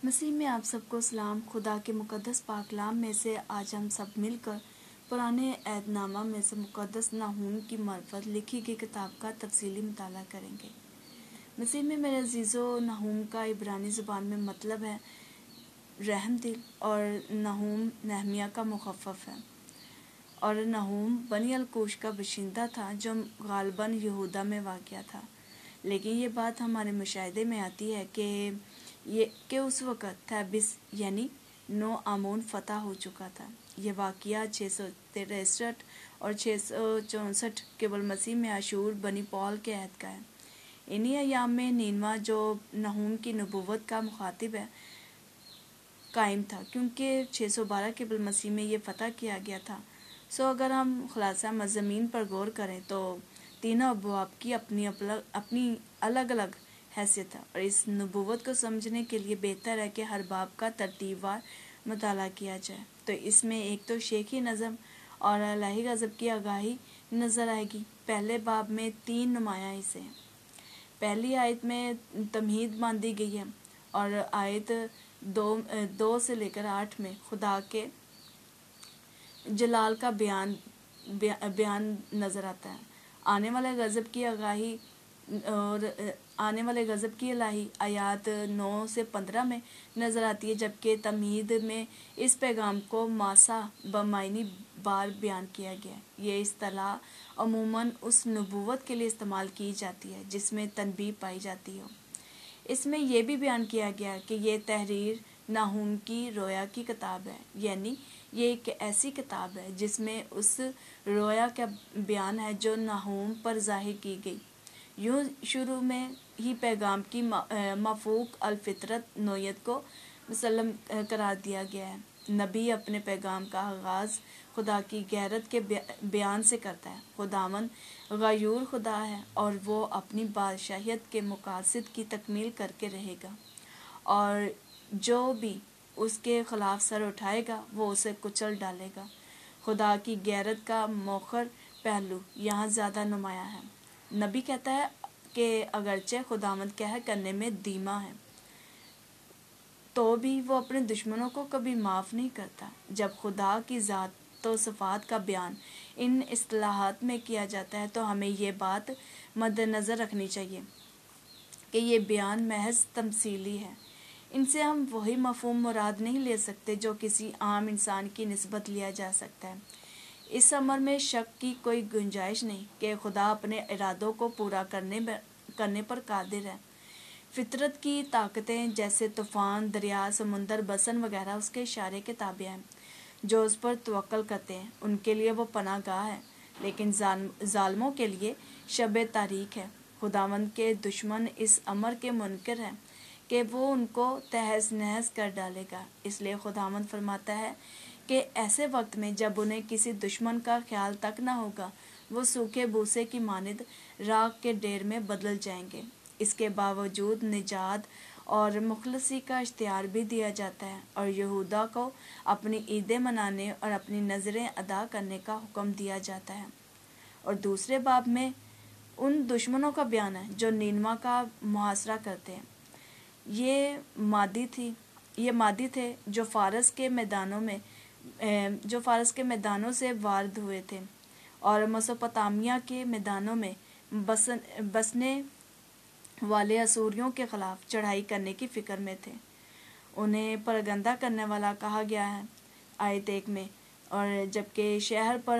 مسیح میں آپ سب کو سلام۔ خدا کے مقدس پاک کلام میں سے آج ہم سب مل کر پرانے عہد نامہ میں سے مقدس نحوم کی معرفت لکھی گئی کتاب کا تفصیلی مطالعہ کریں گے۔ مسیح میں میرے عزیزو، نحوم کا عبرانی زبان میں مطلب ہے رحم دل، اور نحوم نہمیہ کا مخفف ہے، اور نحوم بنی الکوش کا باشندہ تھا جو غالباً یہودا میں واقع تھا۔ لیکن یہ بات ہمارے مشاہدے میں آتی ہے کہ اس وقت تھیبس یعنی نو آمون فتح ہو چکا تھا۔ یہ واقعہ 663 اور 664 قبل مسیح میں اشور بنی پال کے عہد کا ہے۔ انہی ایام میں نینوا، جو نحوم کی نبوت کا مخاطب ہے، قائم تھا، کیونکہ 612 قبل مسیح میں یہ فتح کیا گیا تھا۔ اگر ہم خلاصہ مضامین پر غور کریں تو تینوں ابواب کی اپنی الگ الگ حیثیت ہے، اور اس نبوت کو سمجھنے کے لیے بہتر ہے کہ ہر باب کا ترتیب وار مطالعہ کیا جائے۔ تو اس میں ایک تو شیخی نظم اور الہی غضب کی آگاہی نظر آئے گی۔ پہلے باب میں 3 نمایاں حصے ہیں۔ پہلی آیت میں تمہید باندھی گئی ہے، اور آیت 2 سے لے کر 8 میں خدا کے جلال کا بیان نظر آتا ہے۔ آنے والے غضب کی آگاہی اور آنے والے غضب کی الہی آیات 9 سے 15 میں نظر آتی ہے، جبکہ تمہید میں اس پیغام کو ماسا بمعنی بار بیان کیا گیا ہے۔ یہ اصطلاح عموماً اس نبوت کے لیے استعمال کی جاتی ہے جس میں تنبیہ پائی جاتی ہو۔ اس میں یہ بھی بیان کیا گیا ہے کہ یہ تحریر نحوم کی رویا کی کتاب ہے، یعنی یہ ایک ایسی کتاب ہے جس میں اس رویا کا بیان ہے جو نحوم پر ظاہر کی گئی۔ یوں شروع میں ہی پیغام کی مفوق الفطرت نوعیت کو مسلم قرار دیا گیا ہے۔ نبی اپنے پیغام کا آغاز خدا کی غیرت کے بیان سے کرتا ہے۔ خداوند غیور خدا ہے، اور وہ اپنی بادشاہیت کے مقاصد کی تکمیل کر کے رہے گا، اور جو بھی اس کے خلاف سر اٹھائے گا وہ اسے کچل ڈالے گا۔ خدا کی غیرت کا مؤخر پہلو یہاں زیادہ نمایاں ہے۔ نبی کہتا ہے کہ اگرچہ خداوند قہر کرنے میں دھیما ہے، تو بھی وہ اپنے دشمنوں کو کبھی معاف نہیں کرتا۔ جب خدا کی ذات و صفات کا بیان ان اصطلاحات میں کیا جاتا ہے تو ہمیں یہ بات مد نظر رکھنی چاہیے کہ یہ بیان محض تمثیلی ہے۔ ان سے ہم وہی مفہوم مراد نہیں لے سکتے جو کسی عام انسان کی نسبت لیا جا سکتا ہے۔ اس امر میں شک کی کوئی گنجائش نہیں کہ خدا اپنے ارادوں کو پورا کرنے پر قادر ہے۔ فطرت کی طاقتیں جیسے طوفان، دریا، سمندر، بسن وغیرہ اس کے اشارے کے تابع ہیں۔ جو اس پر توکل کرتے ہیں ان کے لیے وہ پناہ گاہ ہے، لیکن ظالموں کے لیے شب تاریک ہے۔ خداوند کے دشمن اس امر کے منکر ہیں کہ وہ ان کو تہس نہس کر ڈالے گا۔ اس لیے خداوند فرماتا ہے کہ ایسے وقت میں جب انہیں کسی دشمن کا خیال تک نہ ہوگا، وہ سوکھے بوسے کی مانند راکھ کے ڈھیر میں بدل جائیں گے۔ اس کے باوجود نجات اور مخلصی کا اشتہار بھی دیا جاتا ہے، اور یہودا کو اپنی عیدیں منانے اور اپنی نذریں ادا کرنے کا حکم دیا جاتا ہے۔ اور دوسرے باب میں ان دشمنوں کا بیان ہے جو نینوا کا محاصرہ کرتے ہیں۔ یہ مادی تھے جو فارس کے میدانوں سے وارد ہوئے تھے، اور میسوپوٹامیہ کے میدانوں میں بسنے والے اسوریوں کے خلاف چڑھائی کرنے کی فکر میں تھے۔ انہیں پراگندہ کرنے والا کہا گیا ہے آیت 1 میں، اور جبکہ شہر پر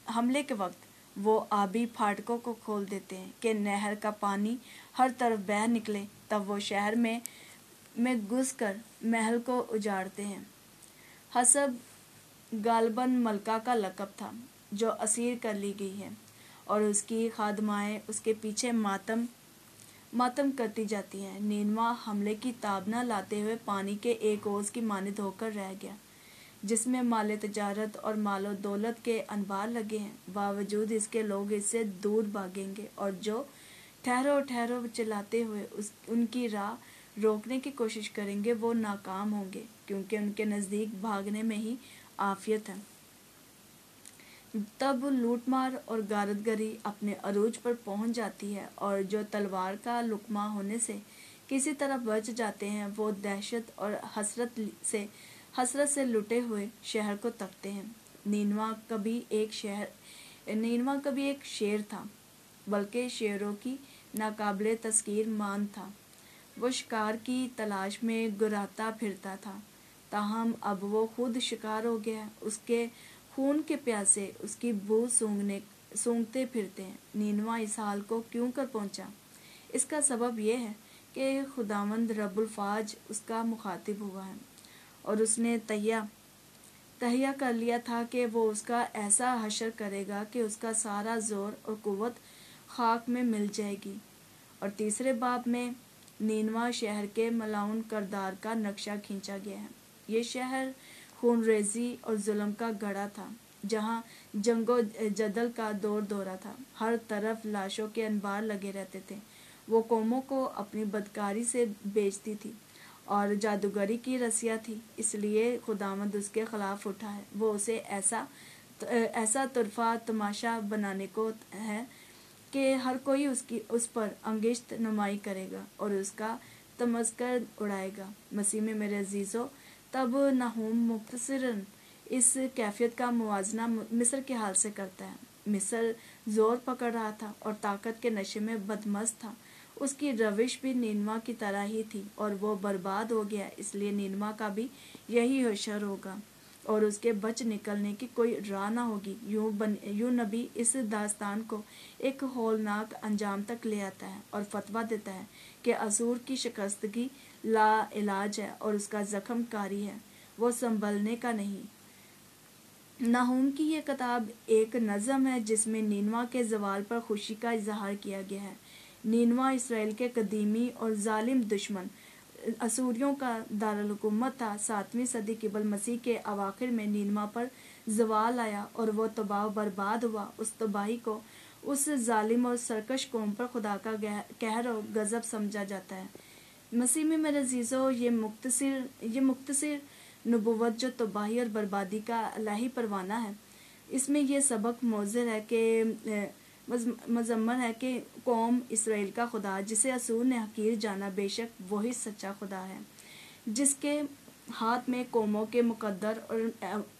حملے کے وقت وہ آبی پھاٹکوں کو کھول دیتے ہیں کہ نہر کا پانی ہر طرف بہہ نکلے، تب وہ شہر میں گھس کر محل کو اجاڑتے ہیں۔ حسب غالباً ملکہ کا لقب تھا جو اسیر کر لی گئی ہے، اور اس کی خادمائیں اس کے پیچھے ماتم کرتی جاتی ہیں۔ نینوا حملے کی تاب نہ لاتے ہوئے پانی کے ایک اوز کی مانند ہو کر رہ گیا جس میں مال تجارت اور مال و دولت کے انبار لگے ہیں۔ باوجود اس کے لوگ اس سے دور بھاگیں گے، اور جو ٹھہرو ٹھہرو چلاتے ہوئے ان کی راہ روکنے کی کوشش کریں گے وہ ناکام ہوں گے، کیونکہ ان کے نزدیک بھاگنے میں ہی عافیت ہے۔ تب لوٹ مار اور غارت گری اپنے عروج پر پہنچ جاتی ہے، اور جو تلوار کا لقمہ ہونے سے کسی طرح بچ جاتے ہیں وہ دہشت اور حسرت سے لٹے ہوئے شہر کو تکتے ہیں۔ نینوا کبھی ایک شیر تھا، بلکہ شیروں کی ناقابل تذکیر مان تھا۔ وہ شکار کی تلاش میں گراتا پھرتا تھا، تاہم اب وہ خود شکار ہو گیا۔ اس کے خون کے پیاسے اس کی بو سونگھتے پھرتے ہیں۔ نینوا اس حال کو کیوں کر پہنچا؟ اس کا سبب یہ ہے کہ خداوند رب الفاج اس کا مخاطب ہوا ہے، اور اس نے تہیہ کر لیا تھا کہ وہ اس کا ایسا حشر کرے گا کہ اس کا سارا زور اور قوت خاک میں مل جائے گی۔ اور تیسرے باب میں نینوا شہر کے ملعون کردار کا نقشہ کھینچا گیا ہے۔ یہ شہر خون ریزی اور ظلم کا گڑھا تھا، جہاں جنگ و جدل کا دور دورہ تھا۔ ہر طرف لاشوں کے انبار لگے رہتے تھے۔ وہ قوموں کو اپنی بدکاری سے بیچتی تھی اور جادوگری کی رسیا تھی، اس لیے خداوند اس کے خلاف اٹھا ہے۔ وہ اسے ایسا طرفہ تماشا بنانے کو ہے کہ ہر کوئی اس پر انگشت نمائی کرے گا اور اس کا تمسخر اڑائے گا۔ مسیح میں میرے عزیزو، تب نہوم مختصراً اس کیفیت کا موازنہ مصر کے حال سے کرتا ہے۔ مصر زور پکڑ رہا تھا اور طاقت کے نشے میں بدمست تھا۔ اس کی روش بھی نینوا کی طرح ہی تھی اور وہ برباد ہو گیا، اس لیے نینوا کا بھی یہی حشر ہوگا اور اس کے بچ نکلنے کی کوئی راہ نہ ہوگی۔ یوں نبی اس داستان کو ایک ہولناک انجام تک لے آتا ہے اور فتویٰ دیتا ہے کہ اسور کی شکستگی لا علاج ہے اور اس کا زخم کاری ہے، وہ سنبھلنے کا نہیں۔ نہوم کی یہ کتاب ایک نظم ہے جس میں نینوا کے زوال پر خوشی کا اظہار کیا گیا ہے۔ نینوا اسرائیل کے قدیمی اور ظالم دشمن اسوریوں کا دارالحکومت تھا۔ 7ویں صدی قبل مسیح کے اواخر میں نینوا پر زوال آیا اور وہ تباہ و برباد ہوا۔ اس تباہی کو اس ظالم اور سرکش قوم پر خدا کا قہر اور غضب سمجھا جاتا ہے۔ مسیح میں میرے عزیزو، یہ مختصر نبوت جو تباہی اور بربادی کا الہی پروانہ ہے، اس میں یہ سبق مضمر ہے کہ قوم اسرائیل کا خدا جسے اسور نے حقیر جانا، بے شک وہی سچا خدا ہے، جس کے ہاتھ میں قوموں کے مقدر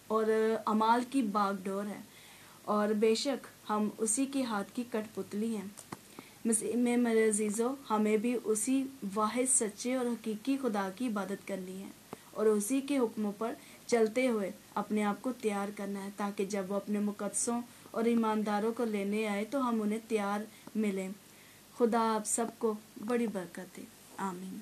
اور اعمال کی باغ ڈور ہے، اور بے شک ہم اسی کے ہاتھ کی کٹ پتلی ہیں۔ مسیح میں میرے عزیزو، ہمیں بھی اسی واحد سچے اور حقیقی خدا کی عبادت کرنی ہے اور اسی کے حکموں پر چلتے ہوئے اپنے آپ کو تیار کرنا ہے، تاکہ جب وہ اپنے مقدسوں اور ایمانداروں کو لینے آئے تو ہم انہیں تیار ملیں۔ خدا آپ سب کو بڑی برکت دے، آمین۔